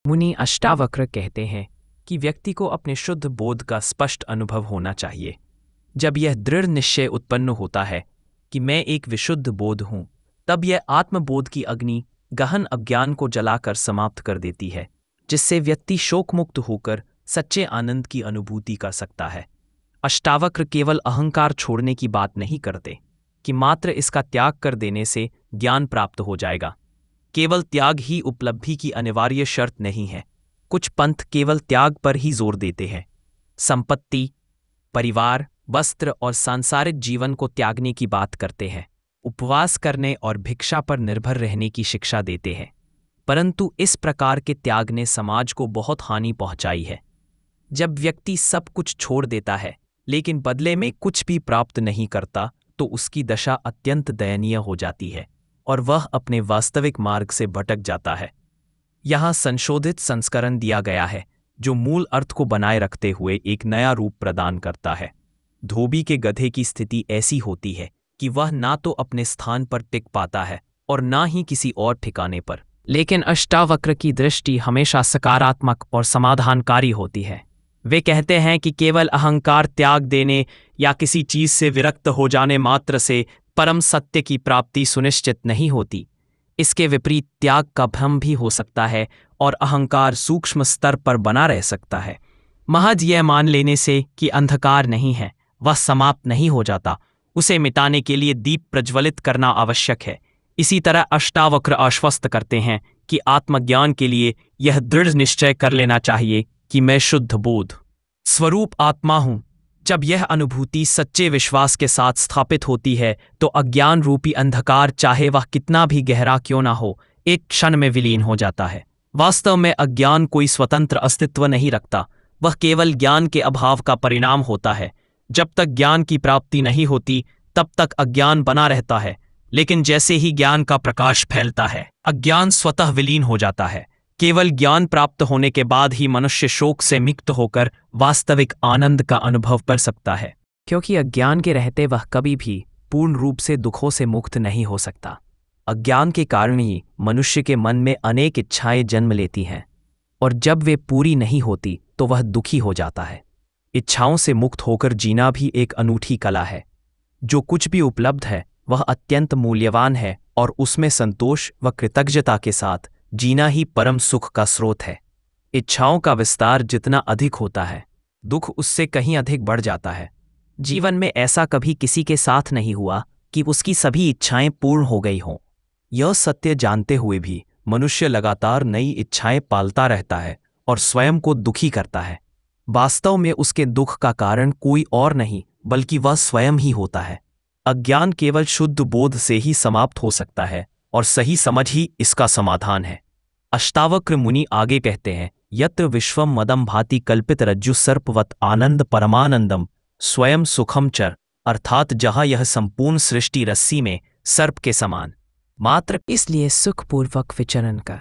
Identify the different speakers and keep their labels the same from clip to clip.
Speaker 1: मुनि अष्टावक्र कहते हैं कि व्यक्ति को अपने शुद्ध बोध का स्पष्ट अनुभव होना चाहिए। जब यह दृढ़ निश्चय उत्पन्न होता है कि मैं एक विशुद्ध बोध हूँ, तब यह आत्मबोध की अग्नि गहन अज्ञान को जलाकर समाप्त कर देती है, जिससे व्यक्ति शोकमुक्त होकर सच्चे आनंद की अनुभूति कर सकता है। अष्टावक्र केवल अहंकार छोड़ने की बात नहीं करते कि मात्र इसका त्याग कर देने से ज्ञान प्राप्त हो जाएगा। केवल त्याग ही उपलब्धि की अनिवार्य शर्त नहीं है। कुछ पंथ केवल त्याग पर ही जोर देते हैं। संपत्ति, परिवार, वस्त्र और सांसारिक जीवन को त्यागने की बात करते हैं। उपवास करने और भिक्षा पर निर्भर रहने की शिक्षा देते हैं। परंतु इस प्रकार के त्याग ने समाज को बहुत हानि पहुंचाई है। जब व्यक्ति सब कुछ छोड़ देता है लेकिन बदले में कुछ भी प्राप्त नहीं करता, तो उसकी दशा अत्यंत दयनीय हो जाती है और वह अपने वास्तविक मार्ग से भटक जाता है। यहाँ संशोधित संस्करण दिया गया है जो मूल अर्थ को बनाए रखते हुए एक नया रूप प्रदान करता है। धोबी के गधे की स्थिति ऐसी होती है कि वह ना तो अपने स्थान पर टिक पाता है और ना ही किसी और ठिकाने पर। लेकिन अष्टावक्र की दृष्टि हमेशा सकारात्मक और समाधानकारी होती है। वे कहते हैं कि केवल अहंकार त्याग देने या किसी चीज से विरक्त हो जाने मात्र से परम सत्य की प्राप्ति सुनिश्चित नहीं होती। इसके विपरीत त्याग का भ्रम भी हो सकता है और अहंकार सूक्ष्म स्तर पर बना रह सकता है। महज यह मान लेने से कि अंधकार नहीं है, वह समाप्त नहीं हो जाता। उसे मिटाने के लिए दीप प्रज्वलित करना आवश्यक है। इसी तरह अष्टावक्र आश्वस्त करते हैं कि आत्मज्ञान के लिए यह दृढ़ निश्चय कर लेना चाहिए कि मैं शुद्ध बोध स्वरूप आत्मा हूं। जब यह अनुभूति सच्चे विश्वास के साथ स्थापित होती है तो अज्ञान रूपी अंधकार, चाहे वह कितना भी गहरा क्यों ना हो, एक क्षण में विलीन हो जाता है। वास्तव में अज्ञान कोई स्वतंत्र अस्तित्व नहीं रखता, वह केवल ज्ञान के अभाव का परिणाम होता है। जब तक ज्ञान की प्राप्ति नहीं होती तब तक अज्ञान बना रहता है, लेकिन जैसे ही ज्ञान का प्रकाश फैलता है, अज्ञान स्वतः विलीन हो जाता है। केवल ज्ञान प्राप्त होने के बाद ही मनुष्य शोक से मुक्त होकर वास्तविक आनंद का अनुभव कर सकता है, क्योंकि अज्ञान के रहते वह कभी भी पूर्ण रूप से दुखों से मुक्त नहीं हो सकता। अज्ञान के कारण ही मनुष्य के मन में अनेक इच्छाएं जन्म लेती हैं और जब वे पूरी नहीं होती तो वह दुखी हो जाता है। इच्छाओं से मुक्त होकर जीना भी एक अनूठी कला है। जो कुछ भी उपलब्ध है वह अत्यंत मूल्यवान है और उसमें संतोष व कृतज्ञता के साथ जीना ही परम सुख का स्रोत है। इच्छाओं का विस्तार जितना अधिक होता है, दुख उससे कहीं अधिक बढ़ जाता है। जीवन में ऐसा कभी किसी के साथ नहीं हुआ कि उसकी सभी इच्छाएं पूर्ण हो गई हों। यह सत्य जानते हुए भी मनुष्य लगातार नई इच्छाएं पालता रहता है और स्वयं को दुखी करता है। वास्तव में उसके दुख का कारण कोई और नहीं बल्कि वह स्वयं ही होता है। अज्ञान केवल शुद्ध बोध से ही समाप्त हो सकता है और सही समझ ही इसका समाधान है। अष्टावक्र मुनि आगे कहते हैं, यत्र विश्वम मदम भाति कल्पित रज्जु सर्पवत आनंद परमानंदम स्वयं सुखम चर, अर्थात जहां यह संपूर्ण सृष्टि रस्सी में सर्प के समान मात्र, इसलिए सुखपूर्वक विचरण कर।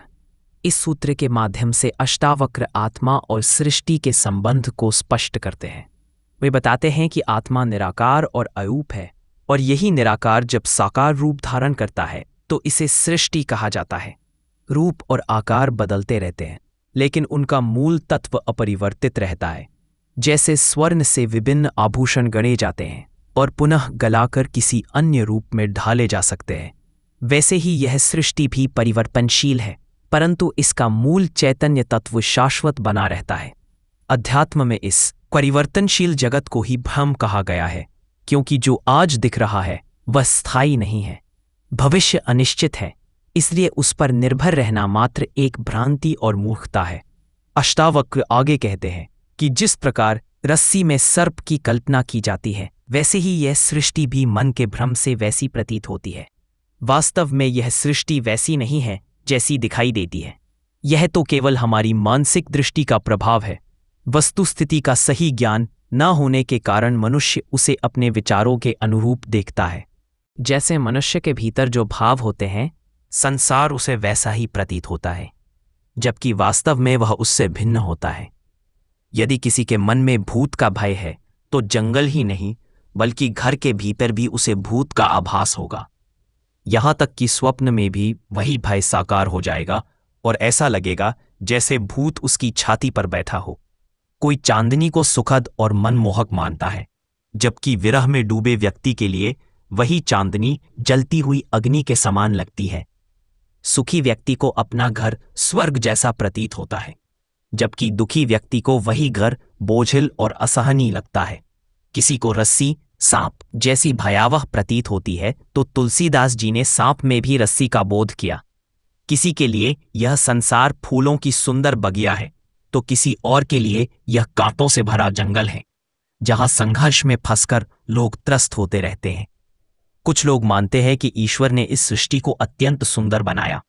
Speaker 1: इस सूत्र के माध्यम से अष्टावक्र आत्मा और सृष्टि के संबंध को स्पष्ट करते हैं। वे बताते हैं कि आत्मा निराकार और अरूप है और यही निराकार जब साकार रूप धारण करता है तो इसे सृष्टि कहा जाता है। रूप और आकार बदलते रहते हैं लेकिन उनका मूल तत्व अपरिवर्तित रहता है। जैसे स्वर्ण से विभिन्न आभूषण गढ़े जाते हैं और पुनः गलाकर किसी अन्य रूप में ढाले जा सकते हैं, वैसे ही यह सृष्टि भी परिवर्तनशील है, परंतु इसका मूल चैतन्य तत्व शाश्वत बना रहता है। अध्यात्म में इस परिवर्तनशील जगत को ही भ्रम कहा गया है, क्योंकि जो आज दिख रहा है वह स्थायी नहीं है, भविष्य अनिश्चित है, इसलिए उस पर निर्भर रहना मात्र एक भ्रांति और मूर्खता है। अष्टावक्र आगे कहते हैं कि जिस प्रकार रस्सी में सर्प की कल्पना की जाती है, वैसे ही यह सृष्टि भी मन के भ्रम से वैसी प्रतीत होती है। वास्तव में यह सृष्टि वैसी नहीं है जैसी दिखाई देती है। यह तो केवल हमारी मानसिक दृष्टि का प्रभाव है। वस्तुस्थिति का सही ज्ञान न होने के कारण मनुष्य उसे अपने विचारों के अनुरूप देखता है। जैसे मनुष्य के भीतर जो भाव होते हैं, संसार उसे वैसा ही प्रतीत होता है, जबकि वास्तव में वह उससे भिन्न होता है। यदि किसी के मन में भूत का भय है तो जंगल ही नहीं बल्कि घर के भीतर भी उसे भूत का आभास होगा। यहाँ तक कि स्वप्न में भी वही भय साकार हो जाएगा और ऐसा लगेगा जैसे भूत उसकी छाती पर बैठा हो। कोई चांदनी को सुखद और मनमोहक मानता है, जबकि विरह में डूबे व्यक्ति के लिए वही चांदनी जलती हुई अग्नि के समान लगती है। सुखी व्यक्ति को अपना घर स्वर्ग जैसा प्रतीत होता है, जबकि दुखी व्यक्ति को वही घर बोझिल और असहनीय लगता है। किसी को रस्सी सांप जैसी भयावह प्रतीत होती है तो तुलसीदास जी ने सांप में भी रस्सी का बोध किया। किसी के लिए यह संसार फूलों की सुंदर बगिया है तो किसी और के लिए यह कांटों से भरा जंगल है, जहां संघर्ष में फंसकर लोग त्रस्त होते रहते हैं। कुछ लोग मानते हैं कि ईश्वर ने इस सृष्टि को अत्यंत सुंदर बनाया।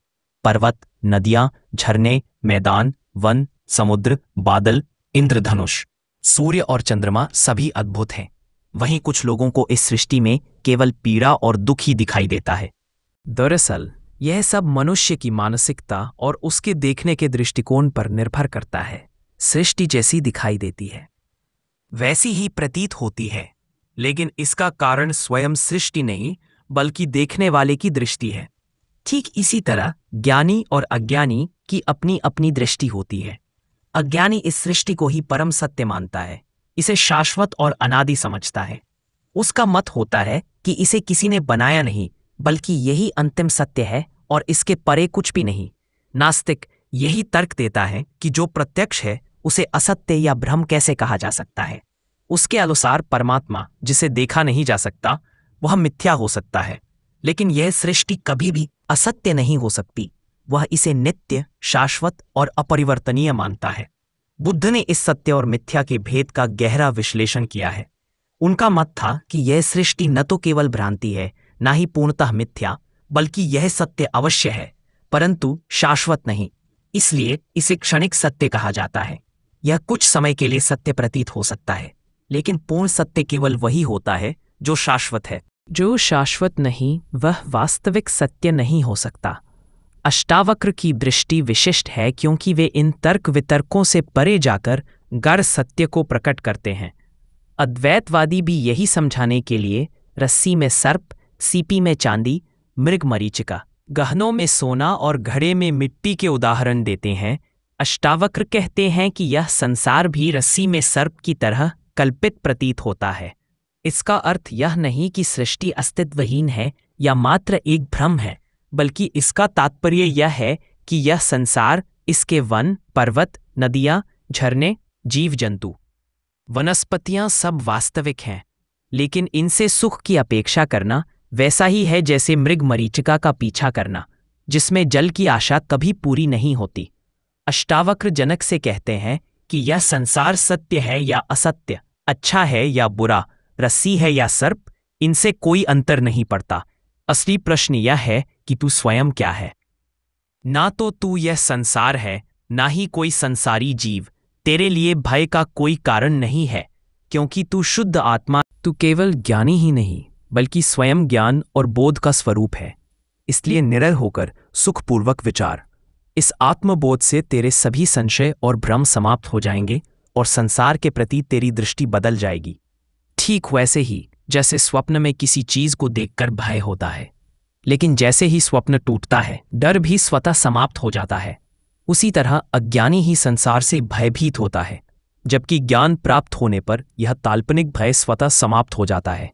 Speaker 1: पर्वत, नदियां, झरने, मैदान, वन, समुद्र, बादल, इंद्रधनुष, सूर्य और चंद्रमा सभी अद्भुत हैं। वहीं कुछ लोगों को इस सृष्टि में केवल पीड़ा और दुख ही दिखाई देता है। दरअसल यह सब मनुष्य की मानसिकता और उसके देखने के दृष्टिकोण पर निर्भर करता है। सृष्टि जैसी दिखाई देती है वैसी ही प्रतीत होती है, लेकिन इसका कारण स्वयं सृष्टि नहीं बल्कि देखने वाले की दृष्टि है। ठीक इसी तरह ज्ञानी और अज्ञानी की अपनी अपनी दृष्टि होती है। अज्ञानी इस सृष्टि को ही परम सत्य मानता है, इसे शाश्वत और अनादि समझता है। उसका मत होता है कि इसे किसी ने बनाया नहीं बल्कि यही अंतिम सत्य है और इसके परे कुछ भी नहीं। नास्तिक यही तर्क देता है कि जो प्रत्यक्ष है उसे असत्य या भ्रम कैसे कहा जा सकता है। उसके अनुसार परमात्मा जिसे देखा नहीं जा सकता वह मिथ्या हो सकता है, लेकिन यह सृष्टि कभी भी असत्य नहीं हो सकती। वह इसे नित्य, शाश्वत और अपरिवर्तनीय मानता है। बुद्ध ने इस सत्य और मिथ्या के भेद का गहरा विश्लेषण किया है। उनका मत था कि यह सृष्टि न तो केवल भ्रांति है, न ही पूर्णतः मिथ्या, बल्कि यह सत्य अवश्य है परंतु शाश्वत नहीं। इसलिए इसे क्षणिक सत्य कहा जाता है। यह कुछ समय के लिए सत्य प्रतीत हो सकता है, लेकिन पूर्ण सत्य केवल वही होता है जो शाश्वत है। जो शाश्वत नहीं वह वास्तविक सत्य नहीं हो सकता। अष्टावक्र की दृष्टि विशिष्ट है क्योंकि वे इन तर्क वितर्कों से परे जाकर गर सत्य को प्रकट करते हैं। अद्वैतवादी भी यही समझाने के लिए रस्सी में सर्प, सीपी में चांदी, मृग मरीचिका, गहनों में सोना और घड़े में मिट्टी के उदाहरण देते हैं। अष्टावक्र कहते हैं कि यह संसार भी रस्सी में सर्प की तरह कल्पित प्रतीत होता है। इसका अर्थ यह नहीं कि सृष्टि अस्तित्वहीन है या मात्र एक भ्रम है, बल्कि इसका तात्पर्य यह है कि यह संसार, इसके वन, पर्वत, नदियां, झरने, जीव जंतु, वनस्पतियां सब वास्तविक हैं, लेकिन इनसे सुख की अपेक्षा करना वैसा ही है जैसे मृग मरीचिका का पीछा करना, जिसमें जल की आशा कभी पूरी नहीं होती। अष्टावक्र जनक से कहते हैं कि यह संसार सत्य है या असत्य, अच्छा है या बुरा, रस्सी है या सर्प, इनसे कोई अंतर नहीं पड़ता। असली प्रश्न यह है कि तू स्वयं क्या है। ना तो तू यह संसार है, ना ही कोई संसारी जीव। तेरे लिए भय का कोई कारण नहीं है, क्योंकि तू शुद्ध आत्मा। तू केवल ज्ञानी ही नहीं बल्कि स्वयं ज्ञान और बोध का स्वरूप है। इसलिए निडर होकर सुखपूर्वक विचार। इस आत्मबोध से तेरे सभी संशय और भ्रम समाप्त हो जाएंगे और संसार के प्रति तेरी दृष्टि बदल जाएगी। ठीक वैसे ही जैसे स्वप्न में किसी चीज को देखकर भय होता है, लेकिन जैसे ही स्वप्न टूटता है डर भी स्वतः समाप्त हो जाता है। उसी तरह अज्ञानी ही संसार से भयभीत होता है, जबकि ज्ञान प्राप्त होने पर यह काल्पनिक भय स्वतः समाप्त हो जाता है।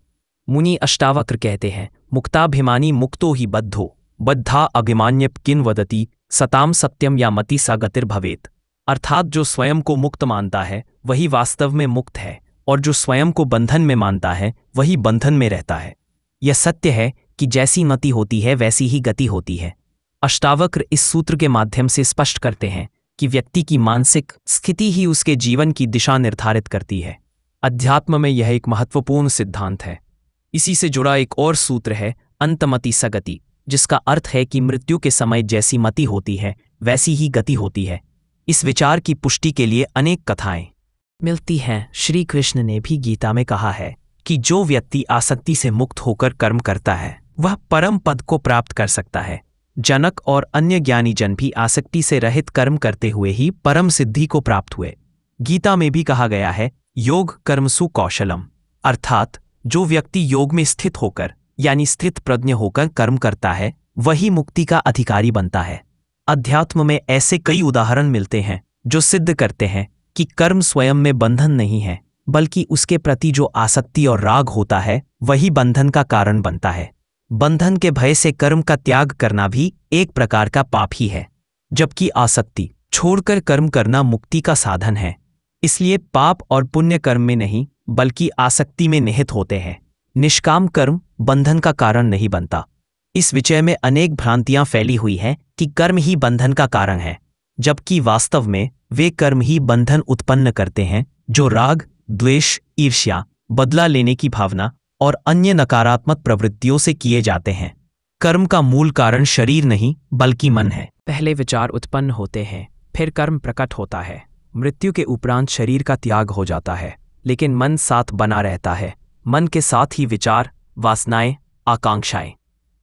Speaker 1: मुनि अष्टावक्र कहते हैं, मुक्ताभिमानी मुक्तो ही बद्धो, बद्धा अभिमान्यप किन वदति, सताम सत्यम या मति सा गतिर्भवेत। अर्थात जो स्वयं को मुक्त मानता है वही वास्तव में मुक्त है, और जो स्वयं को बंधन में मानता है वही बंधन में रहता है। यह सत्य है कि जैसी मति होती है वैसी ही गति होती है। अष्टावक्र इस सूत्र के माध्यम से स्पष्ट करते हैं कि व्यक्ति की मानसिक स्थिति ही उसके जीवन की दिशा निर्धारित करती है। अध्यात्म में यह एक महत्वपूर्ण सिद्धांत है। इसी से जुड़ा एक और सूत्र है अंतमति सगति, जिसका अर्थ है कि मृत्यु के समय जैसी मति होती है वैसी ही गति होती है। इस विचार की पुष्टि के लिए अनेक कथाएं मिलती हैं। श्री कृष्ण ने भी गीता में कहा है कि जो व्यक्ति आसक्ति से मुक्त होकर कर्म करता है वह परम पद को प्राप्त कर सकता है। जनक और अन्य ज्ञानी जन भी आसक्ति से रहित कर्म करते हुए ही परम सिद्धि को प्राप्त हुए। गीता में भी कहा गया है, योग कर्मसु कौशलम, अर्थात जो व्यक्ति योग में स्थित होकर यानी स्थित प्रज्ञ होकर कर्म करता है वही मुक्ति का अधिकारी बनता है। अध्यात्म में ऐसे कई उदाहरण मिलते हैं जो सिद्ध करते हैं कि कर्म स्वयं में बंधन नहीं है, बल्कि उसके प्रति जो आसक्ति और राग होता है वही बंधन का कारण बनता है। बंधन के भय से कर्म का त्याग करना भी एक प्रकार का पाप ही है, जबकि आसक्ति छोड़कर कर्म करना मुक्ति का साधन है। इसलिए पाप और पुण्य कर्म में नहीं, बल्कि आसक्ति में निहित होते हैं। निष्काम कर्म बंधन का कारण नहीं बनता। इस विषय में अनेक भ्रांतियां फैली हुई हैं कि कर्म ही बंधन का कारण है, जबकि वास्तव में वे कर्म ही बंधन उत्पन्न करते हैं जो राग, द्वेष, ईर्ष्या, बदला लेने की भावना और अन्य नकारात्मक प्रवृत्तियों से किए जाते हैं। कर्म का मूल कारण शरीर नहीं, बल्कि मन है। पहले विचार उत्पन्न होते हैं, फिर कर्म प्रकट होता है। मृत्यु के उपरांत शरीर का त्याग हो जाता है, लेकिन मन साथ बना रहता है। मन के साथ ही विचार, वासनाएं, आकांक्षाएं,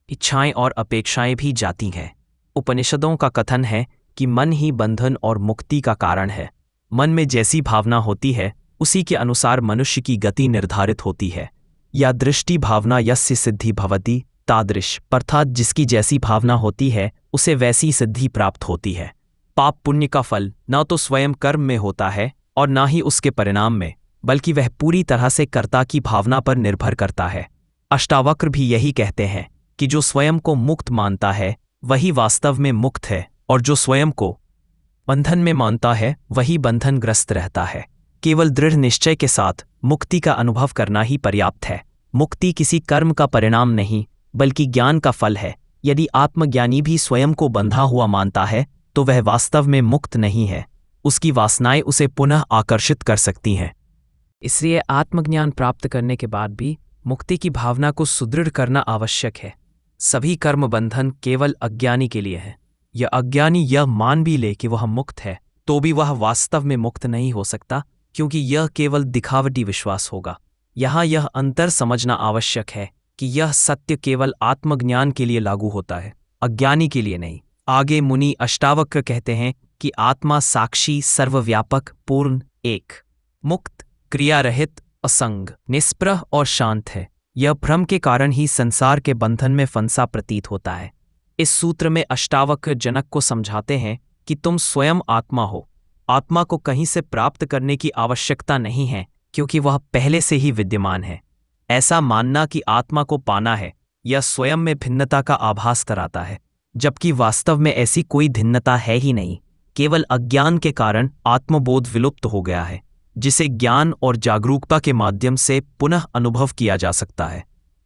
Speaker 1: इच्छाएं और अपेक्षाएं भी जाती हैं। उपनिषदों का कथन है कि मन ही बंधन और मुक्ति का कारण है। मन में जैसी भावना होती है उसी के अनुसार मनुष्य की गति निर्धारित होती है। या दृष्टि भावना यस्य सिद्धि भवति तादृश, अर्थात जिसकी जैसी भावना होती है उसे वैसी सिद्धि प्राप्त होती है। पाप पुण्य का फल न तो स्वयं कर्म में होता है और न ही उसके परिणाम में, बल्कि वह पूरी तरह से कर्ता की भावना पर निर्भर करता है। अष्टावक्र भी यही कहते हैं कि जो स्वयं को मुक्त मानता है वही वास्तव में मुक्त है, और जो स्वयं को बंधन में मानता है वही बंधनग्रस्त रहता है। केवल दृढ़ निश्चय के साथ मुक्ति का अनुभव करना ही पर्याप्त है। मुक्ति किसी कर्म का परिणाम नहीं, बल्कि ज्ञान का फल है। यदि आत्मज्ञानी भी स्वयं को बंधा हुआ मानता है तो वह वास्तव में मुक्त नहीं है। उसकी वासनाएं उसे पुनः आकर्षित कर सकती हैं। इसलिए आत्मज्ञान प्राप्त करने के बाद भी मुक्ति की भावना को सुदृढ़ करना आवश्यक है। सभी कर्म बंधन केवल अज्ञानी के लिए है। यह अज्ञानी यह मान भी ले कि वह मुक्त है तो भी वह वास्तव में मुक्त नहीं हो सकता, क्योंकि यह केवल दिखावटी विश्वास होगा। यहाँ यह अंतर समझना आवश्यक है कि यह सत्य केवल आत्मज्ञान के लिए लागू होता है, अज्ञानी के लिए नहीं। आगे मुनि अष्टावक्र कहते हैं कि आत्मा साक्षी, सर्वव्यापक, पूर्ण, एक, मुक्त, क्रियारहित, असंग, निष्प्रह और शांत है। यह भ्रम के कारण ही संसार के बंधन में फंसा प्रतीत होता है। इस सूत्र में अष्टावक्र जनक को समझाते हैं कि तुम स्वयं आत्मा हो। आत्मा को कहीं से प्राप्त करने की आवश्यकता नहीं है, क्योंकि वह पहले से ही विद्यमान है। ऐसा मानना कि आत्मा को पाना है यह स्वयं में भिन्नता का आभास कराता है, जबकि वास्तव में ऐसी कोई भिन्नता है ही नहीं। केवल अज्ञान के कारण आत्मबोध विलुप्त हो गया है, जिसे ज्ञान और जागरूकता के माध्यम से पुनः अनुभव किया जा सकता है।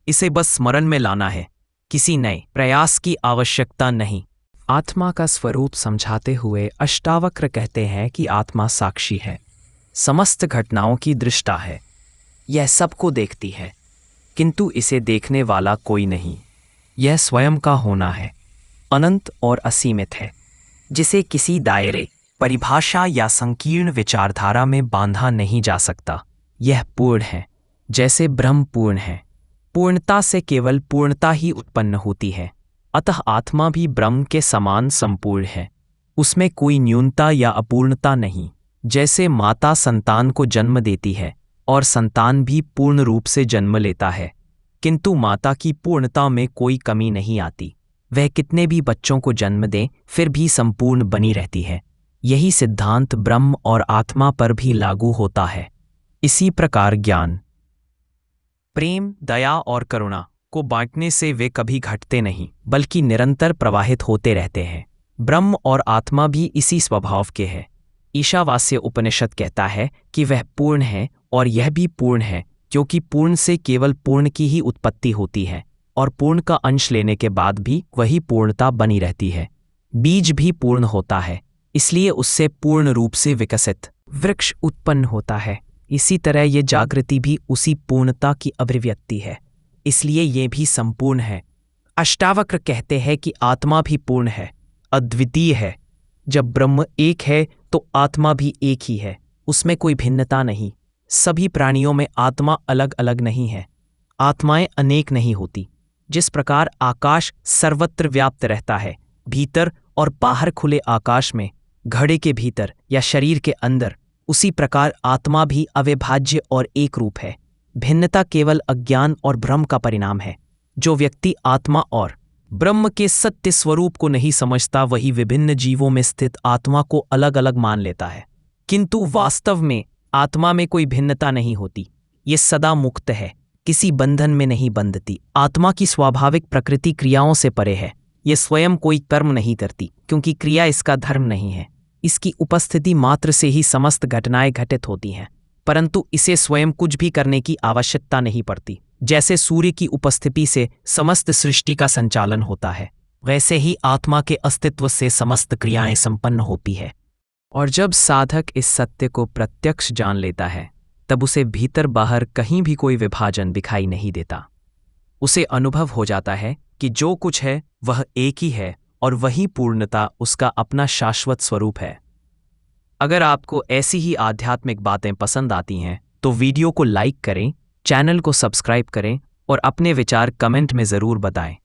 Speaker 1: इसे बस स्मरण में लाना है, किसी नए प्रयास की आवश्यकता नहीं। आत्मा का स्वरूप समझाते हुए अष्टावक्र कहते हैं कि आत्मा साक्षी है, समस्त घटनाओं की दृष्टा है। यह सबको देखती है, किंतु इसे देखने वाला कोई नहीं। यह स्वयं का होना है, अनंत और असीमित है, जिसे किसी दायरे, परिभाषा या संकीर्ण विचारधारा में बांधा नहीं जा सकता। यह पूर्ण है, जैसे ब्रह्म पूर्ण है। पूर्णता से केवल पूर्णता ही उत्पन्न होती है। अतः आत्मा भी ब्रह्म के समान संपूर्ण है। उसमें कोई न्यूनता या अपूर्णता नहीं। जैसे माता संतान को जन्म देती है और संतान भी पूर्ण रूप से जन्म लेता है, किंतु माता की पूर्णता में कोई कमी नहीं आती। वह कितने भी बच्चों को जन्म दे फिर भी संपूर्ण बनी रहती है। यही सिद्धांत ब्रह्म और आत्मा पर भी लागू होता है। इसी प्रकार ज्ञान, प्रेम, दया और करुणा को बांटने से वे कभी घटते नहीं, बल्कि निरंतर प्रवाहित होते रहते हैं। ब्रह्म और आत्मा भी इसी स्वभाव के हैं। ईशावास्य उपनिषद कहता है कि वह पूर्ण है और यह भी पूर्ण है, क्योंकि पूर्ण से केवल पूर्ण की ही उत्पत्ति होती है और पूर्ण का अंश लेने के बाद भी वही पूर्णता बनी रहती है। बीज भी पूर्ण होता है, इसलिए उससे पूर्ण रूप से विकसित वृक्ष उत्पन्न होता है। इसी तरह ये जागृति भी उसी पूर्णता की अभिव्यक्ति है, इसलिए ये भी संपूर्ण है। अष्टावक्र कहते हैं कि आत्मा भी पूर्ण है, अद्वितीय है। जब ब्रह्म एक है तो आत्मा भी एक ही है, उसमें कोई भिन्नता नहीं। सभी प्राणियों में आत्मा अलग अलग नहीं है, आत्माएं अनेक नहीं होती। जिस प्रकार आकाश सर्वत्र व्याप्त रहता है, भीतर और बाहर खुले आकाश में, घड़े के भीतर या शरीर के अंदर, उसी प्रकार आत्मा भी अविभाज्य और एक रूप है। भिन्नता केवल अज्ञान और भ्रम का परिणाम है। जो व्यक्ति आत्मा और ब्रह्म के सत्य स्वरूप को नहीं समझता, वही विभिन्न जीवों में स्थित आत्मा को अलग अलग मान लेता है। किंतु वास्तव में आत्मा में कोई भिन्नता नहीं होती। ये सदा मुक्त है, किसी बंधन में नहीं बंधती। आत्मा की स्वाभाविक प्रकृति क्रियाओं से परे है। ये स्वयं कोई कर्म नहीं करती, क्योंकि क्रिया इसका धर्म नहीं है। इसकी उपस्थिति मात्र से ही समस्त घटनाएं घटित होती हैं, परंतु इसे स्वयं कुछ भी करने की आवश्यकता नहीं पड़ती। जैसे सूर्य की उपस्थिति से समस्त सृष्टि का संचालन होता है, वैसे ही आत्मा के अस्तित्व से समस्त क्रियाएं संपन्न होती है। और जब साधक इस सत्य को प्रत्यक्ष जान लेता है, तब उसे भीतर बाहर कहीं भी कोई विभाजन दिखाई नहीं देता। उसे अनुभव हो जाता है कि जो कुछ है वह एक ही है और वही पूर्णता उसका अपना शाश्वत स्वरूप है। अगर आपको ऐसी ही आध्यात्मिक बातें पसंद आती हैं तो वीडियो को लाइक करें, चैनल को सब्सक्राइब करें और अपने विचार कमेंट में ज़रूर बताएं।